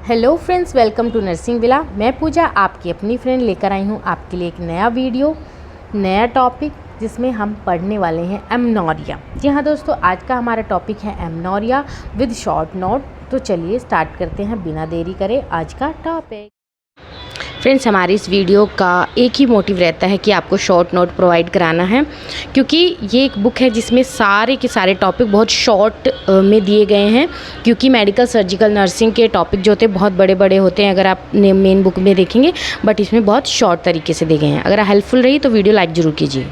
Hello friends, welcome to nursing villa. मैं पूजा आपकी अपनी फ्रेंड लेकर आई हूँ आपके लिए एक नया वीडियो, नया टॉपिक जिसमें हम पढ़ने वाले हैं एमनोरिया। जी हाँ दोस्तों, आज का हमारा टॉपिक है एमनोरिया विद शॉर्ट नोट। तो चलिए स्टार्ट करते हैं बिना देरी करे आज का टॉपिक। फ्रेंड्स, हमारी इस वीडियो का एक ही मोटिव रहता है कि आपको शॉर्ट नोट प्रोवाइड कराना है, क्योंकि ये एक बुक है जिसमें सारे के सारे टॉपिक बहुत शॉर्ट में दिए गए हैं। क्योंकि मेडिकल सर्जिकल नर्सिंग के टॉपिक जो होते हैं बहुत बड़े बड़े होते हैं अगर आप मेन बुक में देखेंगे, बट इसमें बहुत शॉर्ट तरीके से दिए गए हैं। अगर हेल्पफुल रही तो वीडियो लाइक ज़रूर कीजिए।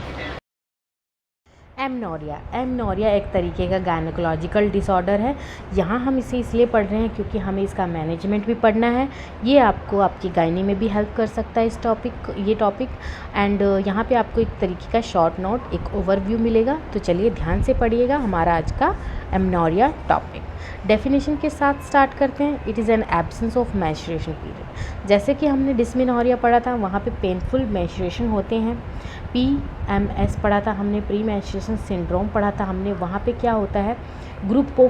एमनोरिया एक तरीके का गायनेकोलॉजिकल डिसऑर्डर है। यहाँ हम इसे इसलिए पढ़ रहे हैं क्योंकि हमें इसका मैनेजमेंट भी पढ़ना है। ये आपको आपकी गायनी में भी हेल्प कर सकता है ये टॉपिक। एंड यहाँ पे आपको एक तरीके का शॉर्ट नोट, एक ओवरव्यू मिलेगा। तो चलिए ध्यान से पढ़िएगा हमारा आज का एमनोरिया टॉपिक। डेफिनेशन के साथ स्टार्ट करते हैं। It is an absence of menstruation period. जैसे कि हमने डिस्मेनोरिया पढ़ा था, वहाँ पे पेनफुल मैंस्ट्रुएशन होते हैं। PMS पढ़ा था हमने, प्री मेंस्ट्रुएशन सिंड्रोम पढ़ा था हमने। वहाँ पे क्या होता है, ग्रुप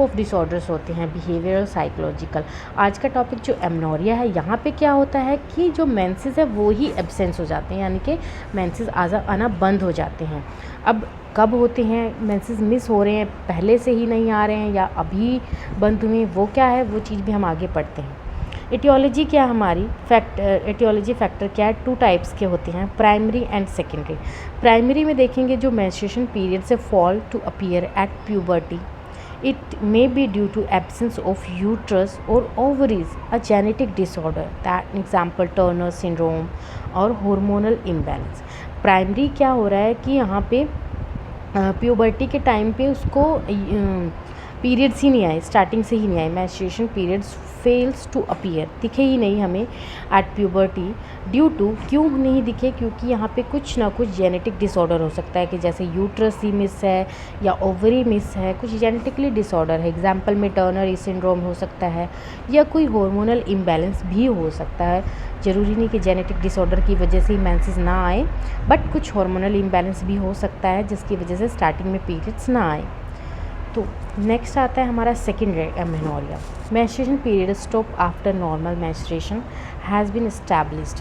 ऑफ डिसऑर्डर्स होते हैं, बिहेवियरल, साइकोलॉजिकल। आज का टॉपिक जो एमनोरिया है, यहाँ पे क्या होता है कि जो मेंसेस है वो ही एब्सेंस हो जाते हैं, यानी कि मेंसेस आना बंद हो जाते हैं। अब कब होते हैं मेंसेस मिस हो रहे हैं, पहले से ही नहीं आ रहे हैं या अभी बंद हुए, वो क्या है वो चीज़ भी हम आगे पढ़ते हैं। एटियोलॉजी क्या हमारी एटियोलॉजी फैक्टर क्या है, 2 टाइप्स के होते हैं, प्राइमरी एंड सेकेंडरी। प्राइमरी में देखेंगे जो मेंस्ट्रुएशन पीरियड से fall to appear at puberty. It may be due to absence of uterus और ovaries, a genetic disorder, that example Turner syndrome और हार्मोनल इम्बैलेंस। प्राइमरी क्या हो रहा है कि यहाँ पे प्यूबर्टी के टाइम पे उसको पीरियड्स ही नहीं आए, स्टार्टिंग से ही नहीं आए, menstruation periods fails to appear, दिखे ही नहीं हमें एट प्यूबर्टी। ड्यू टू, क्यों नहीं दिखे, क्योंकि यहाँ पे कुछ ना कुछ जेनेटिक डिसऑर्डर हो सकता है कि जैसे यूट्रस ही मिस है या ओवरी मिस है, कुछ जेनेटिकली डिसऑर्डर है। एग्जाम्पल में टर्नर सिंड्रोम हो सकता है या कोई हार्मोनल इम्बैलेंस भी हो सकता है। ज़रूरी नहीं कि जेनेटिक डिसऑर्डर की वजह से ही मेंसेस ना आए, बट कुछ हार्मोनल इम्बैलेंस भी हो सकता है जिसकी वजह से स्टार्टिंग में पीरियड्स ना आए। तो नेक्स्ट आता है हमारा secondary amenorrhea. Menstruation period stop after normal menstruation has been established.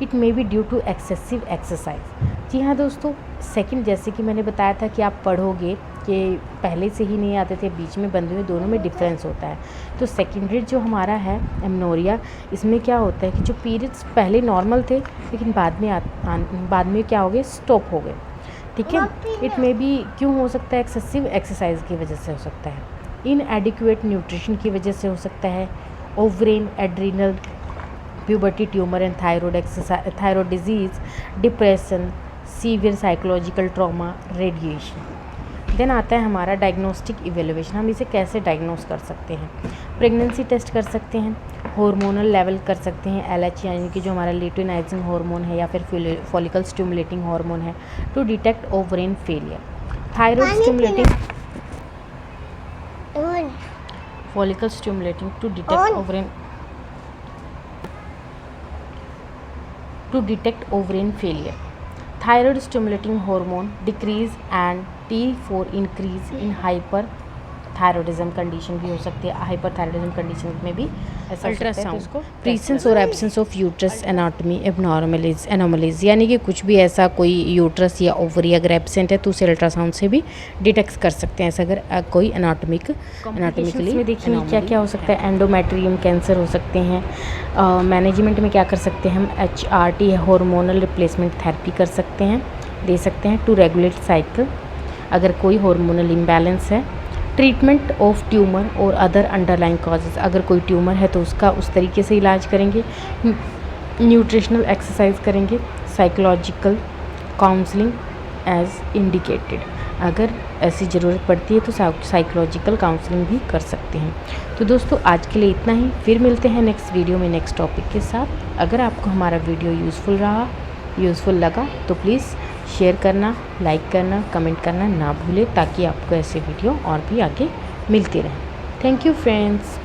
It may be due to excessive exercise. जी हाँ दोस्तों, सेकंड, जैसे कि मैंने बताया था कि आप पढ़ोगे कि पहले से ही नहीं आते थे, बीच में बंद हुए, दोनों में डिफरेंस होता है। तो सेकेंडरी जो हमारा है एमेनोरिया, इसमें क्या होता है कि जो पीरियड्स पहले नॉर्मल थे लेकिन बाद में क्या हो गए, स्टॉप हो गए। ठीक है। इट में भी क्यों हो सकता है, एक्सेसिव एक्सरसाइज की वजह से हो सकता है, इनएडिक्वेट न्यूट्रिशन की वजह से हो सकता है, ovarian, adrenal, puberty tumour and thyroid disease, depression, severe psychological trauma, radiation. Then आता है हमारा डायग्नोस्टिक इवेल्युएशन। हम इसे कैसे डायग्नोस कर सकते हैं, प्रेगनेंसी टेस्ट कर सकते हैं, हार्मोनल लेवल कर सकते हैं, LH यानी कि जो हमारा ल्यूटिनाइजिंग हार्मोन है या फिर फॉलिकल स्टिमुलेटिंग हार्मोन है, to detect ovarian failure, thyroid stimulating, follicle stimulating to detect ovarian failure, thyroid stimulating hormone decrease and T4 increase in hyperthyroidism condition भी हो सकती है। हाइपरथायरॉयडिज्म कंडीशन में भी ऐसा अल्ट्रासाउंड, प्रेजेंस और absence of uterus anatomy anomalies, यानी कि कुछ भी ऐसा कोई यूट्रस या ओवरी अगर एब्सेंट है तो उसे अल्ट्रासाउंड से भी डिटेक्ट कर सकते हैं, ऐसा अगर कोई एनाटॉमिकली में देखिए क्या क्या हो सकता है। एंडोमेट्रियम कैंसर हो सकते हैं। मैनेजमेंट में क्या कर सकते हैं हम, HRT हार्मोनल रिप्लेसमेंट थेरेपी कर सकते हैं, दे सकते हैं टू रेगुलेट साइकिल अगर कोई हार्मोनल इम्बैलेंस है। ट्रीटमेंट ऑफ ट्यूमर और अदर अंडरलाइंग कॉजेज़, अगर कोई ट्यूमर है तो उसका उस तरीके से इलाज करेंगे। न्यूट्रिशनल एक्सरसाइज करेंगे, साइकोलॉजिकल काउंसलिंग एज इंडिकेटेड, अगर ऐसी ज़रूरत पड़ती है तो साइकोलॉजिकल काउंसलिंग भी कर सकते हैं। तो दोस्तों आज के लिए इतना ही, फिर मिलते हैं नेक्स्ट वीडियो में नेक्स्ट टॉपिक के साथ। अगर आपको हमारा वीडियो यूज़फुल लगा तो प्लीज़ शेयर करना, लाइक करना, कमेंट करना ना भूलें, ताकि आपको ऐसे वीडियो और भी आगे मिलते रहें। Thank you friends.